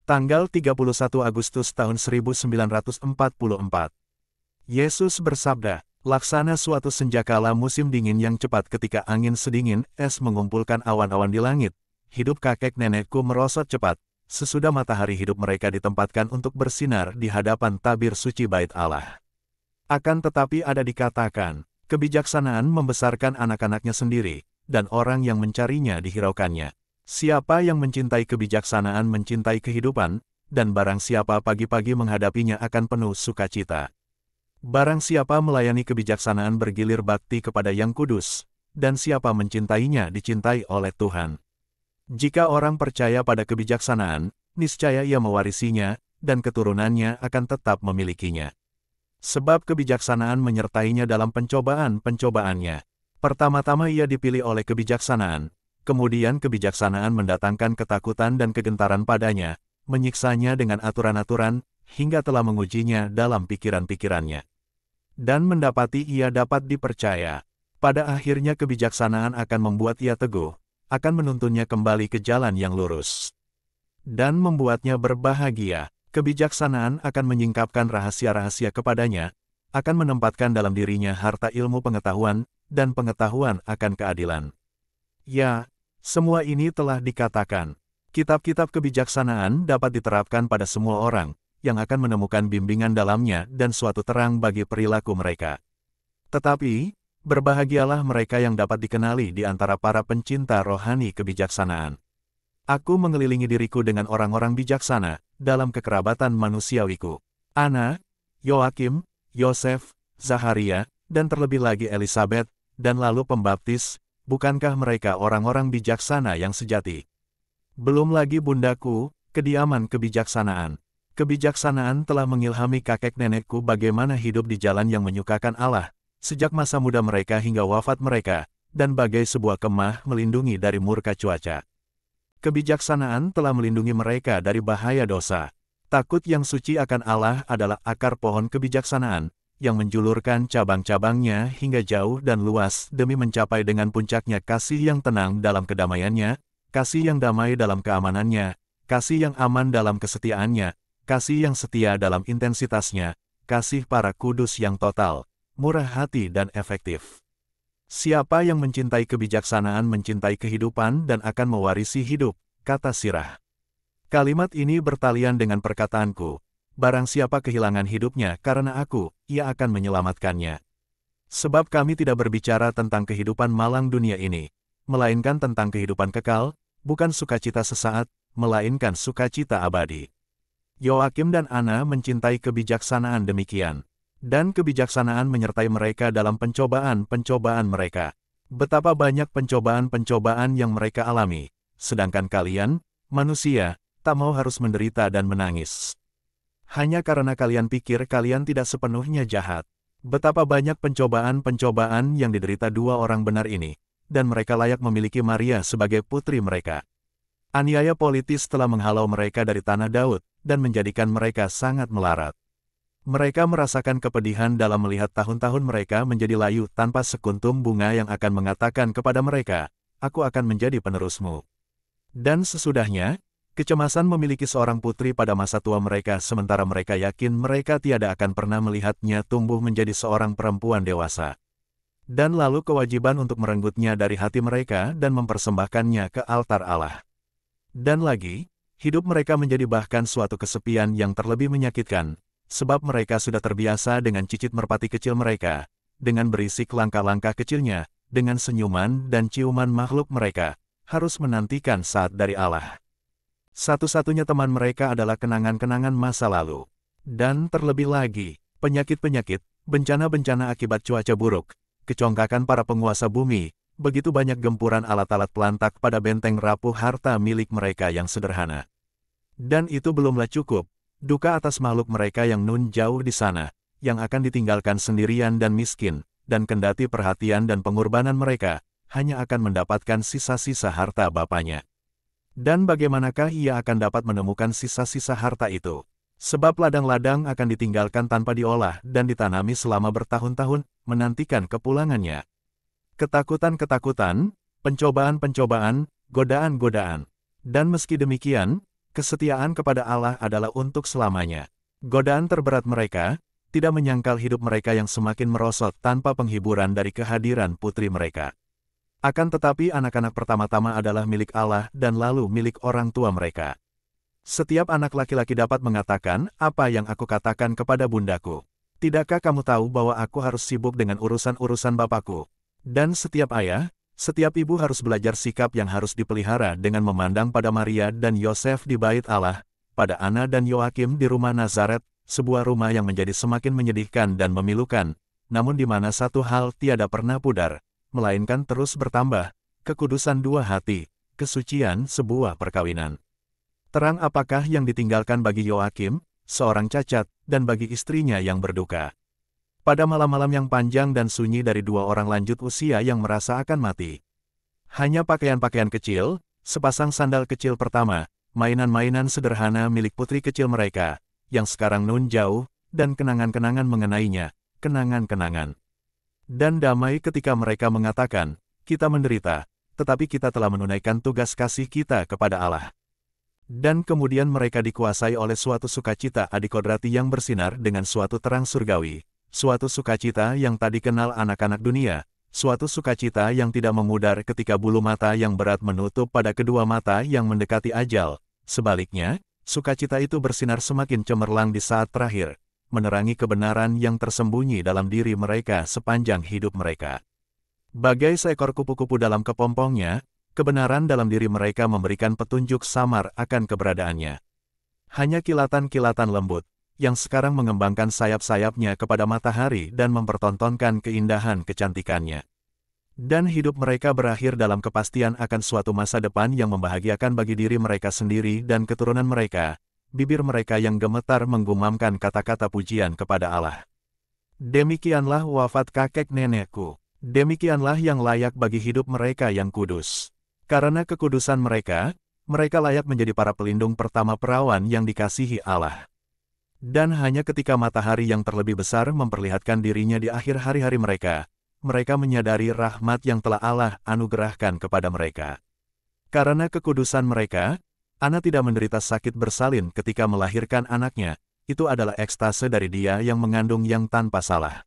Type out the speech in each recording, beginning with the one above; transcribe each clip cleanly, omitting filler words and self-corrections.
Tanggal 31 Agustus tahun 1944. Yesus bersabda, "Laksana suatu senjakala musim dingin yang cepat ketika angin sedingin es mengumpulkan awan-awan di langit. Hidup kakek nenekku merosot cepat, sesudah matahari hidup mereka ditempatkan untuk bersinar di hadapan tabir suci bait Allah." Akan tetapi ada dikatakan, kebijaksanaan membesarkan anak-anaknya sendiri, dan orang yang mencarinya dihiraukannya. Siapa yang mencintai kebijaksanaan mencintai kehidupan, dan barang siapa pagi-pagi menghadapinya akan penuh sukacita. Barang siapa melayani kebijaksanaan bergilir bakti kepada Yang Kudus, dan siapa mencintainya dicintai oleh Tuhan. Jika orang percaya pada kebijaksanaan, niscaya ia mewarisinya, dan keturunannya akan tetap memilikinya. Sebab kebijaksanaan menyertainya dalam pencobaan-pencobaannya. Pertama-tama ia dipilih oleh kebijaksanaan, kemudian kebijaksanaan mendatangkan ketakutan dan kegentaran padanya, menyiksanya dengan aturan-aturan, hingga telah mengujinya dalam pikiran-pikirannya. Dan mendapati ia dapat dipercaya. Pada akhirnya kebijaksanaan akan membuat ia teguh, akan menuntunnya kembali ke jalan yang lurus. Dan membuatnya berbahagia. Kebijaksanaan akan menyingkapkan rahasia-rahasia kepadanya, akan menempatkan dalam dirinya harta ilmu pengetahuan, dan pengetahuan akan keadilan. Ya, semua ini telah dikatakan. Kitab-kitab kebijaksanaan dapat diterapkan pada semua orang, yang akan menemukan bimbingan dalamnya dan suatu terang bagi perilaku mereka. Tetapi, berbahagialah mereka yang dapat dikenali di antara para pencinta rohani kebijaksanaan. Aku mengelilingi diriku dengan orang-orang bijaksana, dalam kekerabatan manusiawiku. Ana, Yoakim, Yosef, Zaharia, dan terlebih lagi Elisabet, dan lalu pembaptis, bukankah mereka orang-orang bijaksana yang sejati? Belum lagi bundaku, kediaman kebijaksanaan. Kebijaksanaan telah mengilhami kakek nenekku bagaimana hidup di jalan yang menyukakan Allah, sejak masa muda mereka hingga wafat mereka, dan bagai sebuah kemah melindungi dari murka cuaca. Kebijaksanaan telah melindungi mereka dari bahaya dosa. Takut yang suci akan Allah adalah akar pohon kebijaksanaan, yang menjulurkan cabang-cabangnya hingga jauh dan luas demi mencapai dengan puncaknya kasih yang tenang dalam kedamaiannya, kasih yang damai dalam keamanannya, kasih yang aman dalam kesetiaannya, kasih yang setia dalam intensitasnya, kasih para kudus yang total, murah hati dan efektif. Siapa yang mencintai kebijaksanaan mencintai kehidupan dan akan mewarisi hidup, kata Sirah. Kalimat ini bertalian dengan perkataanku, barang siapa kehilangan hidupnya karena aku, ia akan menyelamatkannya. Sebab kami tidak berbicara tentang kehidupan malang dunia ini, melainkan tentang kehidupan kekal, bukan sukacita sesaat, melainkan sukacita abadi. Yoakim dan Ana mencintai kebijaksanaan demikian. Dan kebijaksanaan menyertai mereka dalam pencobaan-pencobaan mereka. Betapa banyak pencobaan-pencobaan yang mereka alami, sedangkan kalian, manusia, tak mau harus menderita dan menangis. Hanya karena kalian pikir kalian tidak sepenuhnya jahat. Betapa banyak pencobaan-pencobaan yang diderita dua orang benar ini, dan mereka layak memiliki Maria sebagai putri mereka. Aniaya politis telah menghalau mereka dari tanah Daud, dan menjadikan mereka sangat melarat. Mereka merasakan kepedihan dalam melihat tahun-tahun mereka menjadi layu tanpa sekuntum bunga yang akan mengatakan kepada mereka, "Aku akan menjadi penerusmu." Dan sesudahnya, kecemasan memiliki seorang putri pada masa tua mereka sementara mereka yakin mereka tiada akan pernah melihatnya tumbuh menjadi seorang perempuan dewasa. Dan lalu kewajiban untuk merenggutnya dari hati mereka dan mempersembahkannya ke altar Allah. Dan lagi, hidup mereka menjadi bahkan suatu kesepian yang terlebih menyakitkan. Sebab mereka sudah terbiasa dengan cicit merpati kecil mereka, dengan berisik langkah-langkah kecilnya, dengan senyuman dan ciuman makhluk mereka, harus menantikan saat dari Allah. Satu-satunya teman mereka adalah kenangan-kenangan masa lalu. Dan terlebih lagi, penyakit-penyakit, bencana-bencana akibat cuaca buruk, kecongkakan para penguasa bumi, begitu banyak gempuran alat-alat pelantak pada benteng rapuh harta milik mereka yang sederhana. Dan itu belumlah cukup. Duka atas makhluk mereka yang nun jauh di sana, yang akan ditinggalkan sendirian dan miskin, dan kendati perhatian dan pengorbanan mereka, hanya akan mendapatkan sisa-sisa harta bapaknya. Dan bagaimanakah ia akan dapat menemukan sisa-sisa harta itu? Sebab ladang-ladang akan ditinggalkan tanpa diolah dan ditanami selama bertahun-tahun, menantikan kepulangannya. Ketakutan-ketakutan, pencobaan-pencobaan, godaan-godaan. Dan meski demikian, Kesetiaan kepada Allah adalah untuk selamanya. Godaan terberat mereka, tidak menyangkal hidup mereka yang semakin merosot tanpa penghiburan dari kehadiran putri mereka. Akan tetapi anak-anak pertama-tama adalah milik Allah dan lalu milik orang tua mereka. Setiap anak laki-laki dapat mengatakan, apa yang aku katakan kepada bundaku. Tidakkah kamu tahu bahwa aku harus sibuk dengan urusan-urusan bapakku? Dan setiap ayah, setiap ibu harus belajar sikap yang harus dipelihara dengan memandang pada Maria dan Yosef di bait Allah, pada Ana dan Yoakim di rumah Nazaret, sebuah rumah yang menjadi semakin menyedihkan dan memilukan, namun di mana satu hal tiada pernah pudar, melainkan terus bertambah, kekudusan dua hati, kesucian sebuah perkawinan. Terang apakah yang ditinggalkan bagi Yoakim, seorang cacat, dan bagi istrinya yang berduka. Pada malam-malam yang panjang dan sunyi dari dua orang lanjut usia yang merasa akan mati. Hanya pakaian-pakaian kecil, sepasang sandal kecil pertama, mainan-mainan sederhana milik putri kecil mereka, yang sekarang nun jauh, dan kenangan-kenangan mengenainya, kenangan-kenangan. Dan damai ketika mereka mengatakan, kita menderita, tetapi kita telah menunaikan tugas kasih kita kepada Allah. Dan kemudian mereka dikuasai oleh suatu sukacita adikodrati yang bersinar dengan suatu terang surgawi, suatu sukacita yang tak dikenal anak-anak dunia, suatu sukacita yang tidak memudar ketika bulu mata yang berat menutup pada kedua mata yang mendekati ajal. Sebaliknya, sukacita itu bersinar semakin cemerlang di saat terakhir, menerangi kebenaran yang tersembunyi dalam diri mereka sepanjang hidup mereka. Bagai seekor kupu-kupu dalam kepompongnya, kebenaran dalam diri mereka memberikan petunjuk samar akan keberadaannya. Hanya kilatan-kilatan lembut, yang sekarang mengembangkan sayap-sayapnya kepada matahari dan mempertontonkan keindahan kecantikannya. Dan hidup mereka berakhir dalam kepastian akan suatu masa depan yang membahagiakan bagi diri mereka sendiri dan keturunan mereka, bibir mereka yang gemetar menggumamkan kata-kata pujian kepada Allah. Demikianlah wafat kakek nenekku, demikianlah yang layak bagi hidup mereka yang kudus. Karena kekudusan mereka, mereka layak menjadi para pelindung pertama perawan yang dikasihi Allah. Dan hanya ketika matahari yang terlebih besar memperlihatkan dirinya di akhir hari-hari mereka, mereka menyadari rahmat yang telah Allah anugerahkan kepada mereka. Karena kekudusan mereka, Ana tidak menderita sakit bersalin ketika melahirkan anaknya, itu adalah ekstase dari dia yang mengandung yang tanpa salah.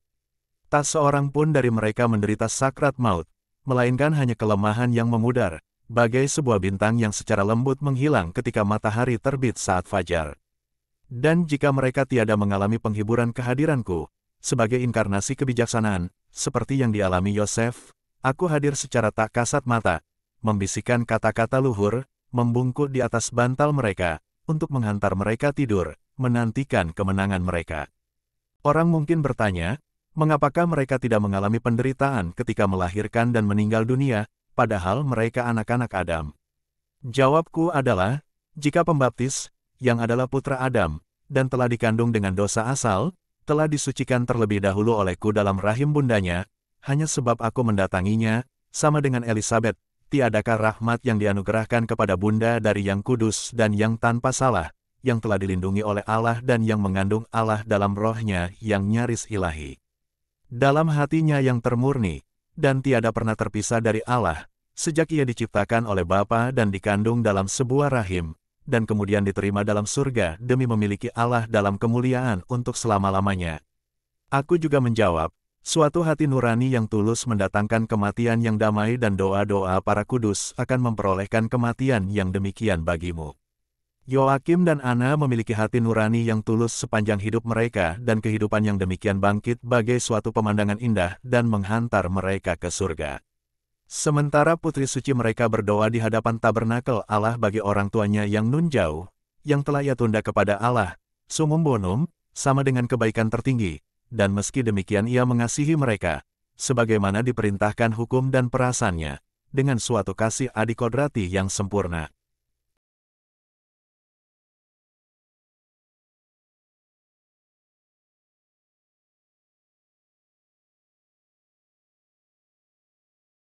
Tak seorang pun dari mereka menderita sakrat maut, melainkan hanya kelemahan yang memudar, bagai sebuah bintang yang secara lembut menghilang ketika matahari terbit saat fajar. Dan jika mereka tiada mengalami penghiburan kehadiranku, sebagai inkarnasi kebijaksanaan, seperti yang dialami Yosef, aku hadir secara tak kasat mata, membisikkan kata-kata luhur, membungkuk di atas bantal mereka, untuk menghantar mereka tidur, menantikan kemenangan mereka. Orang mungkin bertanya, mengapakah mereka tidak mengalami penderitaan ketika melahirkan dan meninggal dunia, padahal mereka anak-anak Adam? Jawabku adalah, jika pembaptis, yang adalah putra Adam, dan telah dikandung dengan dosa asal, telah disucikan terlebih dahulu olehku dalam rahim bundanya, hanya sebab aku mendatanginya, sama dengan Elisabet, tiadakah rahmat yang dianugerahkan kepada bunda dari yang kudus dan yang tanpa salah, yang telah dilindungi oleh Allah dan yang mengandung Allah dalam rohnya yang nyaris ilahi. Dalam hatinya yang termurni, dan tiada pernah terpisah dari Allah, sejak ia diciptakan oleh Bapa dan dikandung dalam sebuah rahim, dan kemudian diterima dalam surga demi memiliki Allah dalam kemuliaan untuk selama-lamanya. Aku juga menjawab, suatu hati nurani yang tulus mendatangkan kematian yang damai dan doa-doa para kudus akan memperolehkan kematian yang demikian bagimu. Yoakim dan Ana memiliki hati nurani yang tulus sepanjang hidup mereka dan kehidupan yang demikian bangkit bagai suatu pemandangan indah dan menghantar mereka ke surga. Sementara putri suci mereka berdoa di hadapan tabernakel Allah bagi orang tuanya yang nun jauh, yang telah ia tunda kepada Allah, sumum bonum, sama dengan kebaikan tertinggi, dan meski demikian ia mengasihi mereka, sebagaimana diperintahkan hukum dan perasaannya, dengan suatu kasih adikodrati yang sempurna.